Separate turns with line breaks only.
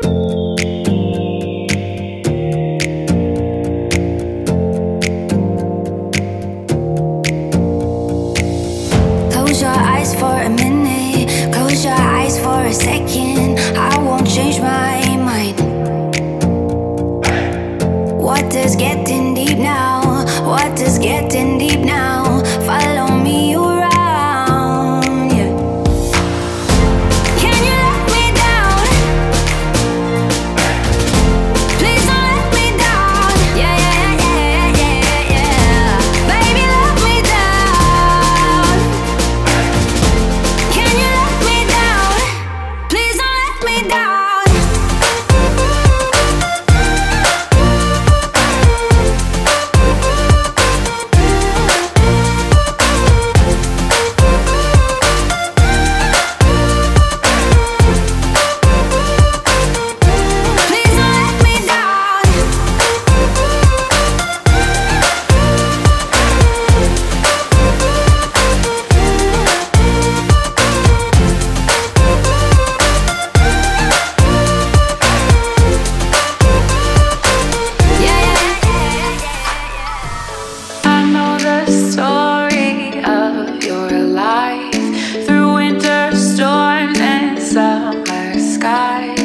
Close your eyes for a minute, close your eyes for a second. I won't change my mind. What is getting deep now? What is getting deep now? Follow me around, yeah. Can you let me down? Please don't let me down. Yeah, yeah, yeah, yeah, yeah. Baby, let me down. Can you let me down? Please don't let me down.
I know the story of your life through winter storms and summer skies.